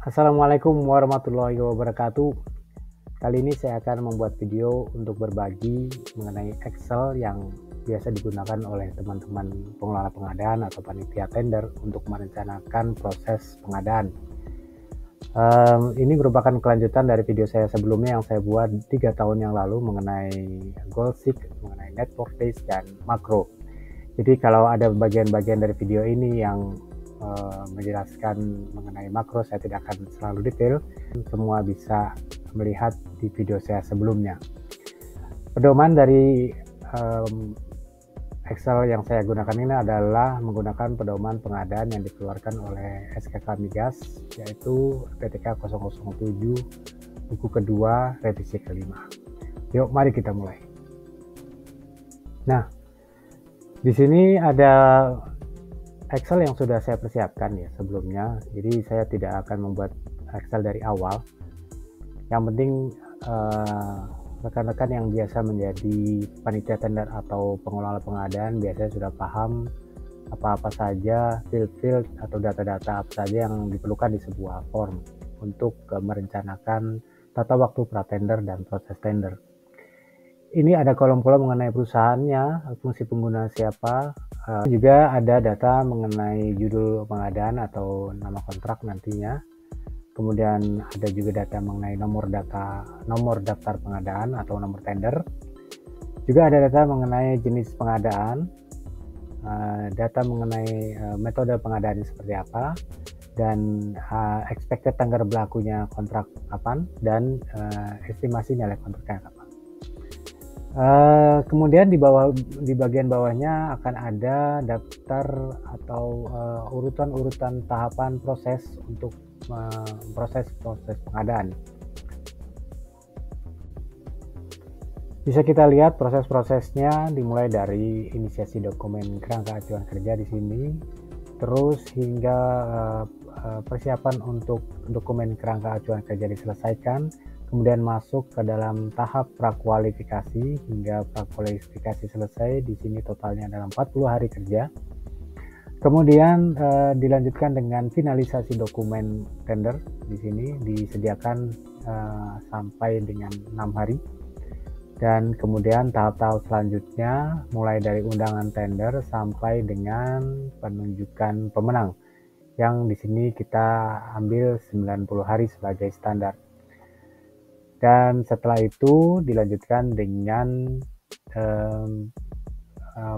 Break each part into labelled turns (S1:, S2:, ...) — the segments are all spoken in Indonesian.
S1: Assalamualaikum warahmatullahi wabarakatuh. Kali ini saya akan membuat video untuk berbagi mengenai Excel yang biasa digunakan oleh teman-teman pengelola pengadaan atau panitia tender untuk merencanakan proses pengadaan. Ini merupakan kelanjutan dari video saya sebelumnya yang saya buat 3 tahun yang lalu mengenai goal sheet, mengenai network days dan makro. Jadi kalau ada bagian-bagian dari video ini yang menjelaskan mengenai makro, saya tidak akan selalu detail, semua bisa melihat di video saya sebelumnya. Pedoman dari Excel yang saya gunakan ini adalah menggunakan pedoman pengadaan yang dikeluarkan oleh SKK Migas, yaitu PTK 007 buku kedua revisi kelima. Yuk mari kita mulai. Nah, di sini ada Excel yang sudah saya persiapkan ya sebelumnya, jadi saya tidak akan membuat Excel dari awal. Yang penting rekan-rekan yang biasa menjadi panitia tender atau pengelola pengadaan biasanya sudah paham apa-apa saja field atau data-data apa saja yang diperlukan di sebuah form untuk merencanakan tata waktu pra-tender dan proses tender. Ini ada kolom-kolom mengenai perusahaannya, fungsi pengguna siapa, juga ada data mengenai judul pengadaan atau nama kontrak nantinya. Kemudian ada juga data mengenai nomor daftar pengadaan atau nomor tender. Juga ada data mengenai jenis pengadaan, data mengenai metode pengadaan seperti apa, dan expected tanggal berlakunya kontrak kapan, dan estimasi nilai kontraknya kapan. Kemudian di bagian bawahnya akan ada daftar atau urutan-urutan tahapan proses untuk proses pengadaan. Bisa kita lihat proses-prosesnya dimulai dari inisiasi dokumen kerangka acuan kerja di sini, terus hingga persiapan untuk dokumen kerangka acuan kerja diselesaikan. Kemudian masuk ke dalam tahap prakualifikasi hingga prakualifikasi selesai. Di sini totalnya adalah 40 hari kerja. Kemudian dilanjutkan dengan finalisasi dokumen tender. Di sini disediakan sampai dengan 6 hari. Dan kemudian tahap-tahap selanjutnya mulai dari undangan tender sampai dengan penunjukan pemenang. Yang di sini kita ambil 90 hari sebagai standar. Dan setelah itu dilanjutkan dengan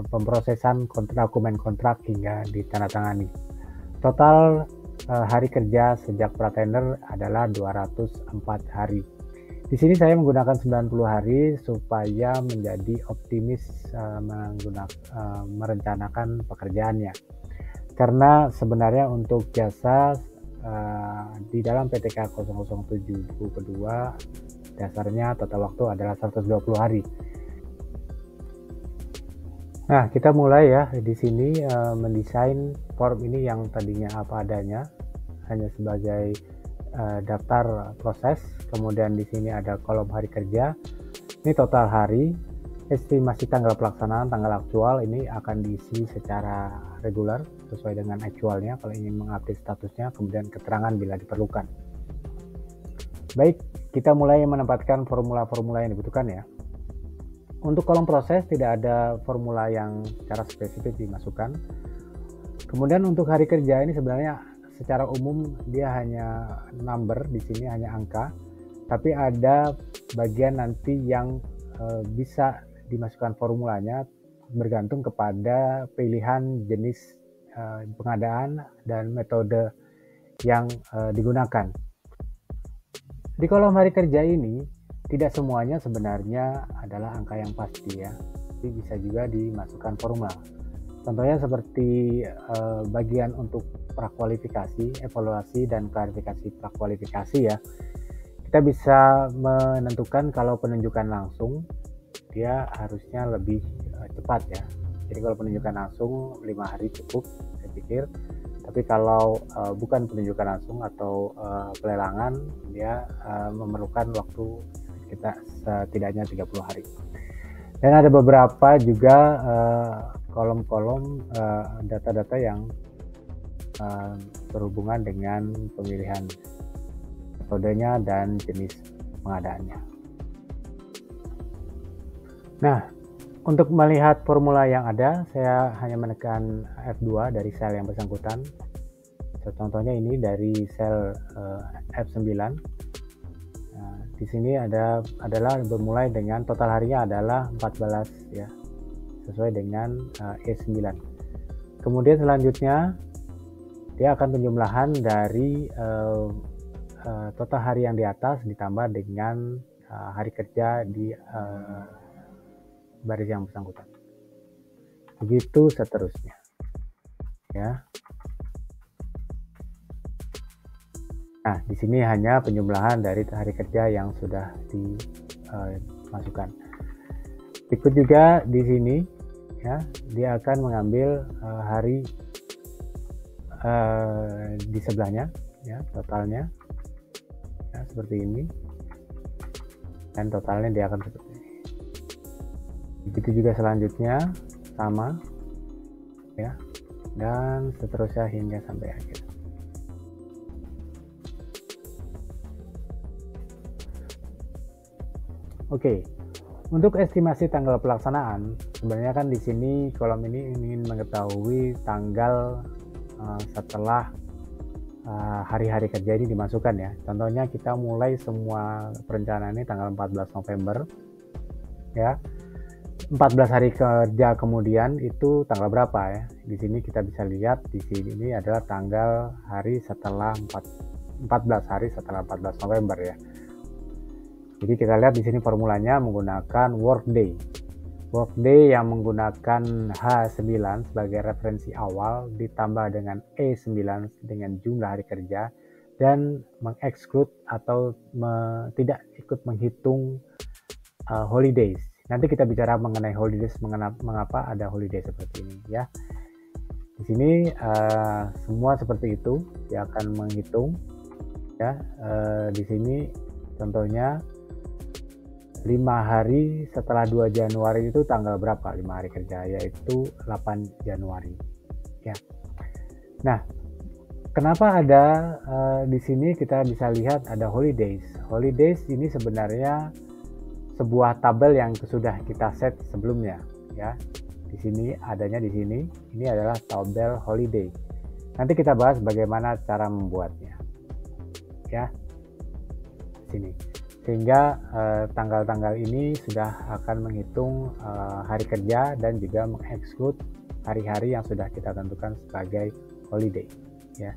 S1: pemrosesan dokumen kontrak hingga ditandatangani. Total hari kerja sejak pra-tender adalah 204 hari. Di sini saya menggunakan 90 hari supaya menjadi optimis merencanakan pekerjaannya. Karena sebenarnya untuk jasa di dalam PTK 007 buku kedua dasarnya total waktu adalah 120 hari. Nah, kita mulai ya di sini mendesain form ini yang tadinya apa adanya, hanya sebagai daftar proses. Kemudian di sini ada kolom hari kerja. Ini total hari, estimasi tanggal pelaksanaan, tanggal aktual ini akan diisi secara reguler sesuai dengan aktualnya kalau ingin mengupdate statusnya, kemudian keterangan bila diperlukan. Baik, kita mulai menempatkan formula-formula yang dibutuhkan ya. Untuk kolom proses tidak ada formula yang secara spesifik dimasukkan. Kemudian untuk hari kerja ini sebenarnya secara umum dia hanya number, di sini hanya angka. Tapi ada bagian nanti yang bisa dimasukkan formulanya bergantung kepada pilihan jenis pengadaan dan metode yang digunakan. Di kolom hari kerja ini tidak semuanya sebenarnya adalah angka yang pasti ya, tapi bisa juga dimasukkan formula. Contohnya seperti bagian untuk prakualifikasi, evaluasi dan klarifikasi prakualifikasi ya. Kita bisa menentukan kalau penunjukan langsung dia harusnya lebih cepat ya. Jadi kalau penunjukan langsung 5 hari cukup saya pikir. Tapi kalau bukan penunjukan langsung atau pelelangan, dia memerlukan waktu kita setidaknya 30 hari. Dan ada beberapa juga kolom-kolom data-data yang berhubungan dengan pemilihan metodenya, dan jenis pengadaannya. Nah, untuk melihat formula yang ada, saya hanya menekan F2 dari sel yang bersangkutan. Contohnya ini dari sel F9. Nah, di sini adalah bermulai dengan total harinya adalah 14 ya, sesuai dengan E9. Kemudian selanjutnya dia akan penjumlahan dari total hari yang di atas ditambah dengan hari kerja di baris yang bersangkutan. Begitu seterusnya. Ya. Nah, di sini hanya penjumlahan dari hari kerja yang sudah dimasukkan. Berikut juga di sini ya, dia akan mengambil hari di sebelahnya ya, totalnya ya, seperti ini, dan totalnya dia akan seperti ini. Begitu juga selanjutnya sama ya, dan seterusnya hingga sampai akhir. Oke, untuk estimasi tanggal pelaksanaan, sebenarnya kan di sini kolom ini ingin mengetahui tanggal setelah hari-hari kerja ini dimasukkan ya. Contohnya kita mulai semua perencanaan ini tanggal 14 November ya. 14 hari kerja kemudian itu tanggal berapa ya? Di sini kita bisa lihat di sini ini adalah tanggal hari setelah 14 hari setelah 14 November ya. Jadi kita lihat di sini formulanya menggunakan workday. Workday yang menggunakan H9 sebagai referensi awal ditambah dengan E9 dengan jumlah hari kerja dan mengexclude atau tidak ikut menghitung holidays. Nanti kita bicara mengenai holidays, mengapa ada holiday seperti ini ya. Di sini semua seperti itu, dia akan menghitung ya. Di sini contohnya 5 hari setelah 2 Januari itu tanggal berapa 5 hari kerja, yaitu 8 Januari ya. Nah, kenapa ada di sini kita bisa lihat ada holidays. Holidays ini sebenarnya sebuah tabel yang sudah kita set sebelumnya ya. Di sini adanya di sini, ini adalah tabel holiday. Nanti kita bahas bagaimana cara membuatnya ya. Sini. Sehingga tanggal-tanggal ini sudah akan menghitung hari kerja dan juga mengexclude hari-hari yang sudah kita tentukan sebagai holiday ya.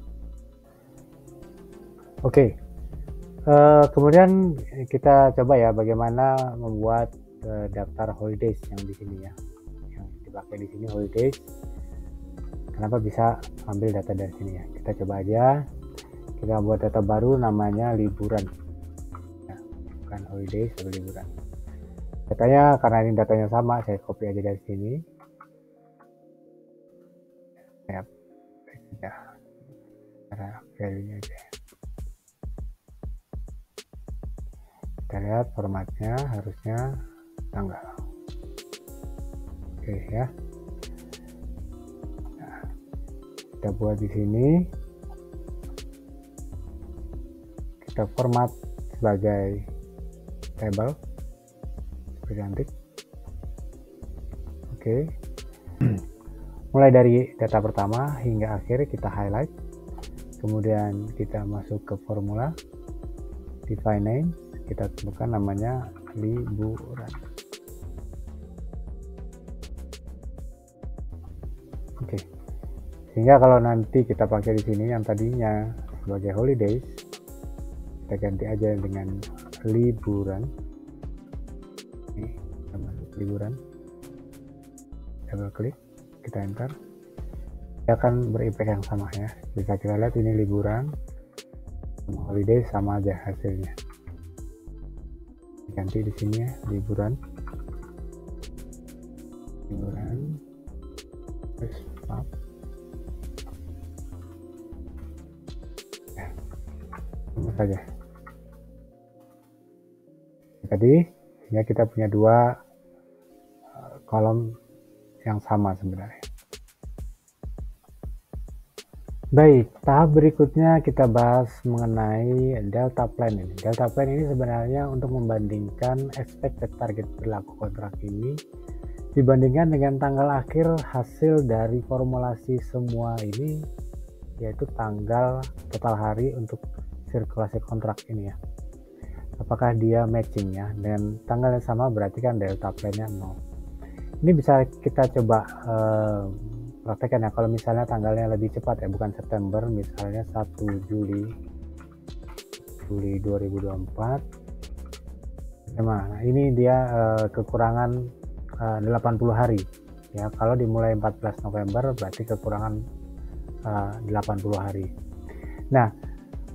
S1: Oke. Kemudian kita coba ya bagaimana membuat daftar holidays yang di sini ya. Yang dipakai di sini holidays. Kenapa bisa ambil data dari sini ya? Kita coba aja. Kita buat data baru namanya liburan. Bukan holidays atau liburan. Datanya karena ini datanya sama, saya copy aja dari sini. Ya, cara value-nya aja. Kita lihat formatnya harusnya tanggal. Oke ya. Nah, kita buat di sini. Kita format sebagai table seperti cantik. Oke. Mulai dari data pertama hingga akhir kita highlight, kemudian kita masuk ke formula, define name, kita tentukan namanya liburan. Oke. Sehingga kalau nanti kita pakai di sini yang tadinya sebagai holidays, kita ganti aja dengan liburan. Ini liburan, double klik, kita enter, dia akan berimpact yang sama ya. Bisa kita lihat ini liburan holiday sama aja hasilnya. Ganti di sini ya, liburan terus ya, sama saja. Tadi ya kita punya dua kolom yang sama sebenarnya. Baik, tahap berikutnya kita bahas mengenai delta plan ini. Delta plan ini sebenarnya untuk membandingkan expected target berlaku kontrak ini dibandingkan dengan tanggal akhir hasil dari formulasi semua ini, yaitu tanggal total hari untuk sirkulasi kontrak ini ya. Apakah dia matching ya dengan tanggal yang sama, berarti kan delta plan-nya 0. Ini bisa kita coba praktekkan ya, kalau misalnya tanggalnya lebih cepat ya, bukan September, misalnya 1 Juli 2024. Nah, ini dia kekurangan 80 hari ya. Kalau dimulai 14 November berarti kekurangan 80 hari. Nah,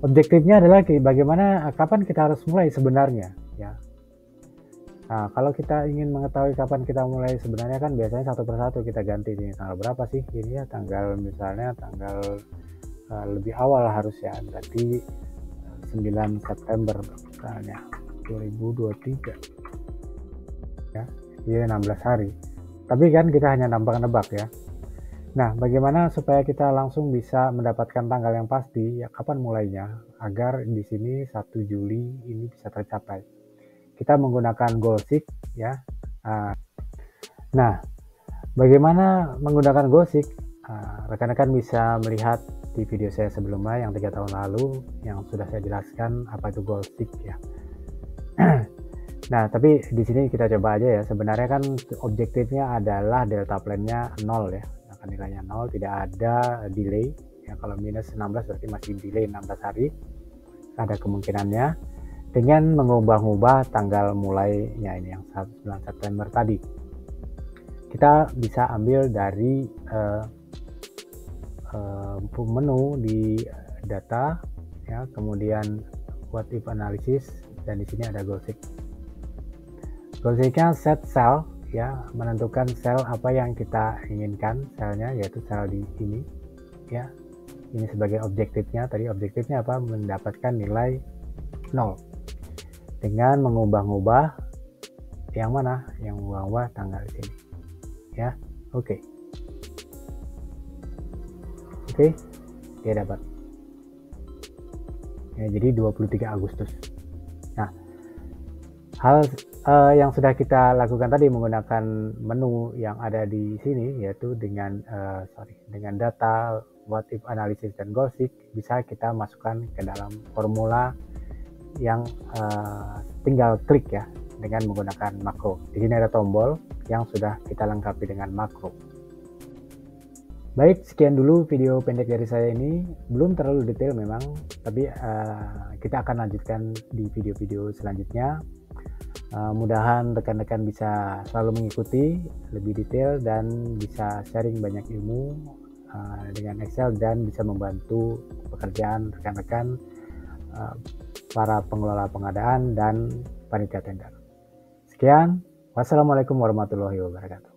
S1: objektifnya adalah bagaimana kapan kita harus mulai sebenarnya ya. Nah, kalau kita ingin mengetahui kapan kita mulai sebenarnya kan biasanya satu persatu kita ganti ini tanggal berapa sih ini ya, tanggal misalnya tanggal lebih awal harus ya, berarti 9 September misalnya 2023 ya, jadi 16 hari. Tapi kan kita hanya nebak-nebak ya. Nah, bagaimana supaya kita langsung bisa mendapatkan tanggal yang pasti ya, kapan mulainya, agar di sini 1 Juli ini bisa tercapai. Kita menggunakan goalseek ya. Nah, bagaimana menggunakan goalseek? Rekan-rekan bisa melihat di video saya sebelumnya yang 3 tahun lalu yang sudah saya jelaskan apa itu goalseek ya. Nah, tapi di sini kita coba aja ya. Sebenarnya kan objektifnya adalah delta plan-nya 0 ya. Akan nilainya 0, tidak ada delay. Ya, kalau minus 16 berarti masih delay 16 hari. Ada kemungkinannya dengan mengubah-ubah tanggal mulainya ini yang 9 September tadi. Kita bisa ambil dari menu di data ya, kemudian what if analysis, dan di sini ada goalseek. Goalseeknya set cell ya, menentukan sel apa yang kita inginkan selnya, yaitu sel di sini ya. Ini sebagai objektifnya. Tadi objektifnya apa? Mendapatkan nilai 0 dengan mengubah-ubah yang mana? Yang mengubah tanggal di sini ya. Oke, dia dapat ya, jadi 23 Agustus. Nah, hal yang sudah kita lakukan tadi menggunakan menu yang ada di sini, yaitu dengan dengan data, what if analysis, dan goalseek, bisa kita masukkan ke dalam formula yang tinggal klik ya dengan menggunakan makro. Di sini ada tombol yang sudah kita lengkapi dengan makro. Baik, sekian dulu video pendek dari saya ini. Belum terlalu detail memang, tapi kita akan lanjutkan di video-video selanjutnya. Mudahan rekan-rekan bisa selalu mengikuti lebih detail dan bisa sharing banyak ilmu dengan Excel, dan bisa membantu pekerjaan rekan-rekan para pengelola pengadaan dan panitia tender. Sekian, wassalamualaikum warahmatullahi wabarakatuh.